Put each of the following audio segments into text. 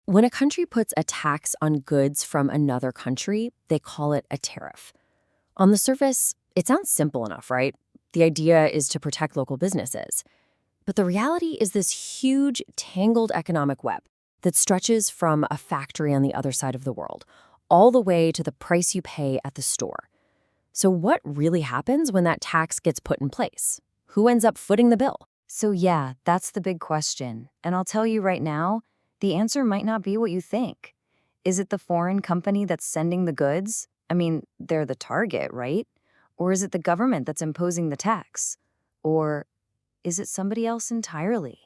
When a country puts a tax on goods from another country, they call it a tariff. On the surface, it sounds simple enough, right? The idea is to protect local businesses. But the reality is this huge, tangled economic web that stretches from a factory on the other side of the world all the way to the price you pay at the store. So what really happens when that tax gets put in place? Who ends up footing the bill? So yeah, that's the big question. And I'll tell you right now, the answer might not be what you think. Is it the foreign company that's sending the goods? I mean, they're the target, right? Or is it the government that's imposing the tax? Or is it somebody else entirely?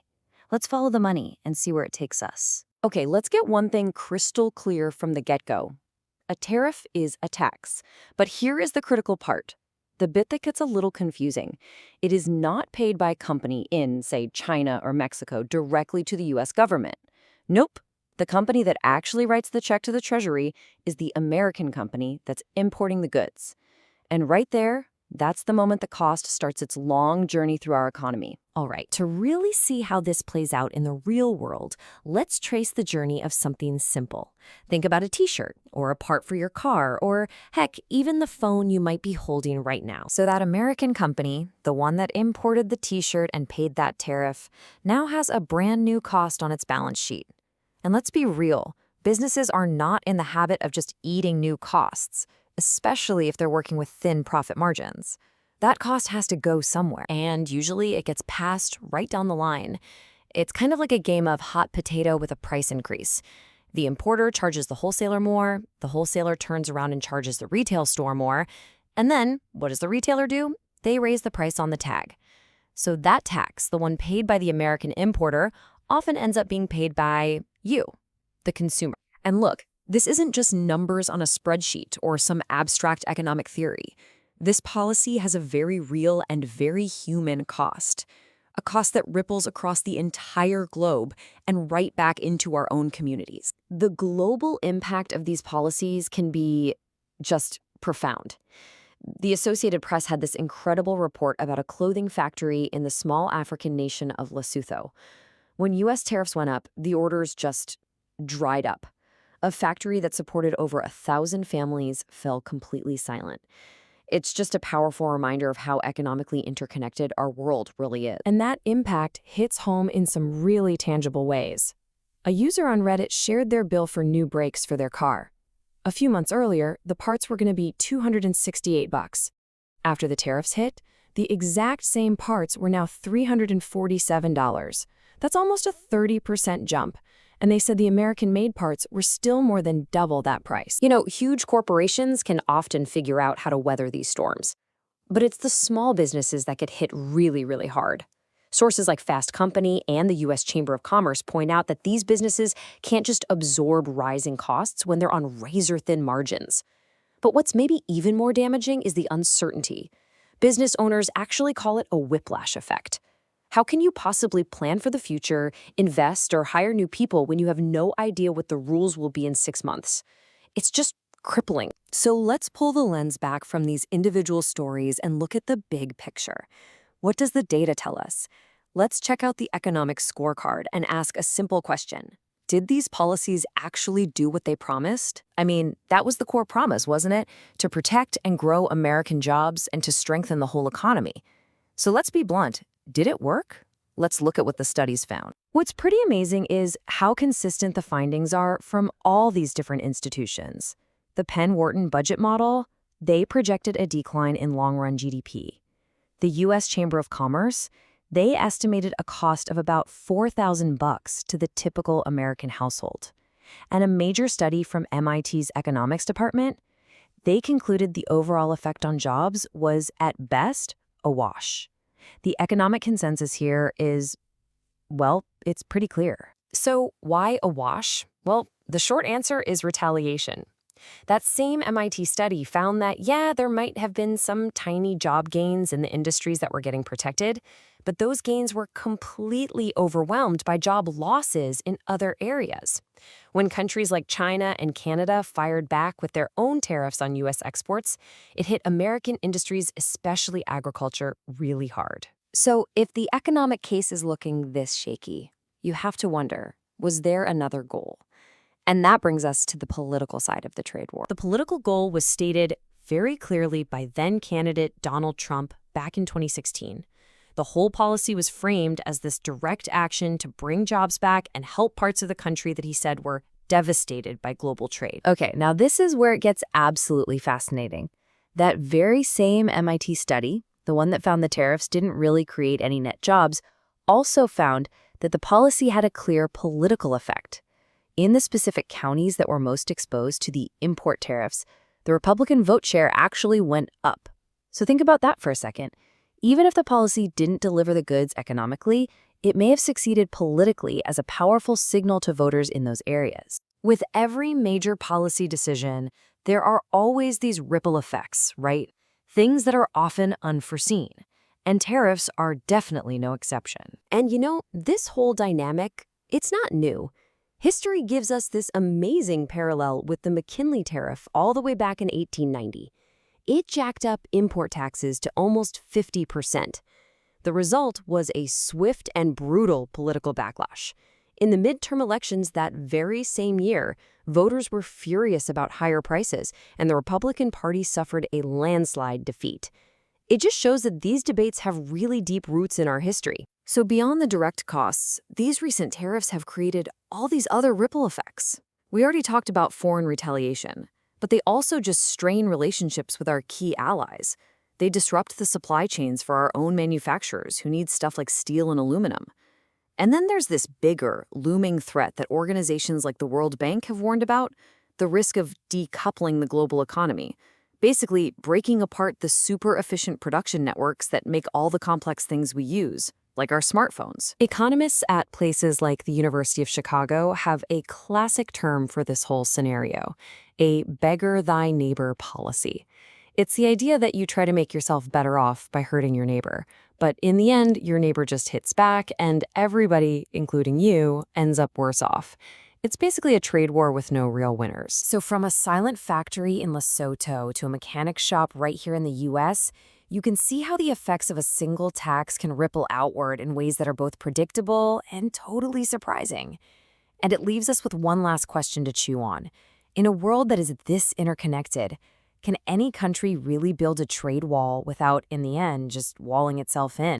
Let's follow the money and see where it takes us. Okay, let's get one thing crystal clear from the get-go. A tariff is a tax. But here is the critical part, the bit that gets a little confusing. It is not paid by a company in, say, China or Mexico directly to the U.S. government. Nope. The company that actually writes the check to the Treasury is the American company that's importing the goods. And right there, that's the moment the cost starts its long journey through our economy. All right, to really see how this plays out in the real world, let's trace the journey of something simple. Think about a t-shirt, or a part for your car, or heck, even the phone you might be holding right now. So that American company, the one that imported the t-shirt and paid that tariff, now has a brand new cost on its balance sheet. And let's be real, businesses are not in the habit of just eating new costs, especially if they're working with thin profit margins. That cost has to go somewhere. And usually it gets passed right down the line. It's kind of like a game of hot potato with a price increase. The importer charges the wholesaler more, the wholesaler turns around and charges the retail store more, and then what does the retailer do? They raise the price on the tag. So that tax, the one paid by the American importer, often ends up being paid by you, the consumer. And look, this isn't just numbers on a spreadsheet or some abstract economic theory. This policy has a very real and very human cost, a cost that ripples across the entire globe and right back into our own communities. The global impact of these policies can be just profound. The Associated Press had this incredible report about a clothing factory in the small African nation of Lesotho. When U.S. tariffs went up, the orders just dried up. A factory that supported over 1,000 families fell completely silent. It's just a powerful reminder of how economically interconnected our world really is. And that impact hits home in some really tangible ways. A user on Reddit shared their bill for new brakes for their car. A few months earlier, the parts were going to be $268. After the tariffs hit, the exact same parts were now $347. That's almost a 30% jump. And they said the American-made parts were still more than double that price. You know, huge corporations can often figure out how to weather these storms. But it's the small businesses that get hit really, really hard. Sources like Fast Company and the U.S. Chamber of Commerce point out that these businesses can't just absorb rising costs when they're on razor-thin margins. But what's maybe even more damaging is the uncertainty. Business owners actually call it a whiplash effect. How can you possibly plan for the future, invest, or hire new people when you have no idea what the rules will be in 6 months? It's just crippling. So let's pull the lens back from these individual stories and look at the big picture. What does the data tell us? Let's check out the economic scorecard and ask a simple question. Did these policies actually do what they promised? I mean, that was the core promise, wasn't it? To protect and grow American jobs and to strengthen the whole economy. So let's be blunt. Did it work? Let's look at what the studies found. What's pretty amazing is how consistent the findings are from all these different institutions. The Penn-Wharton budget model, they projected a decline in long-run GDP. The U.S. Chamber of Commerce, they estimated a cost of about $4,000 to the typical American household. And a major study from MIT's economics department, they concluded the overall effect on jobs was, at best, a wash. The economic consensus here is, well, it's pretty clear. So why a wash? Well, the short answer is retaliation. That same MIT study found that, yeah, there might have been some tiny job gains in the industries that were getting protected, but those gains were completely overwhelmed by job losses in other areas. When countries like China and Canada fired back with their own tariffs on U.S. exports, it hit American industries, especially agriculture, really hard. So if the economic case is looking this shaky, you have to wonder, was there another goal? And that brings us to the political side of the trade war. The political goal was stated very clearly by then-candidate Donald Trump back in 2016. The whole policy was framed as this direct action to bring jobs back and help parts of the country that he said were devastated by global trade. Okay, now this is where it gets absolutely fascinating. That very same MIT study, the one that found the tariffs didn't really create any net jobs, also found that the policy had a clear political effect. In the specific counties that were most exposed to the import tariffs, the Republican vote share actually went up. So think about that for a second. Even if the policy didn't deliver the goods economically, it may have succeeded politically as a powerful signal to voters in those areas. With every major policy decision, there are always these ripple effects, right? Things that are often unforeseen. And tariffs are definitely no exception. And this whole dynamic, it's not new. History gives us this amazing parallel with the McKinley tariff all the way back in 1890. It jacked up import taxes to almost 50%. The result was a swift and brutal political backlash. In the midterm elections that very same year, voters were furious about higher prices, and the Republican Party suffered a landslide defeat. It just shows that these debates have really deep roots in our history. So beyond the direct costs, these recent tariffs have created all these other ripple effects. We already talked about foreign retaliation, but they also just strain relationships with our key allies. They disrupt the supply chains for our own manufacturers who need stuff like steel and aluminum. And then there's this bigger, looming threat that organizations like the World Bank have warned about, the risk of decoupling the global economy, basically breaking apart the super efficient production networks that make all the complex things we use, like our smartphones. Economists at places like the University of Chicago have a classic term for this whole scenario, a beggar thy neighbor policy. It's the idea that you try to make yourself better off by hurting your neighbor. But in the end, your neighbor just hits back, and everybody, including you, ends up worse off. It's basically a trade war with no real winners. So from a silent factory in Lesotho to a mechanic shop right here in the US, you can see how the effects of a single tax can ripple outward in ways that are both predictable and totally surprising. And it leaves us with one last question to chew on. In a world that is this interconnected, can any country really build a trade wall without, in the end, just walling itself in?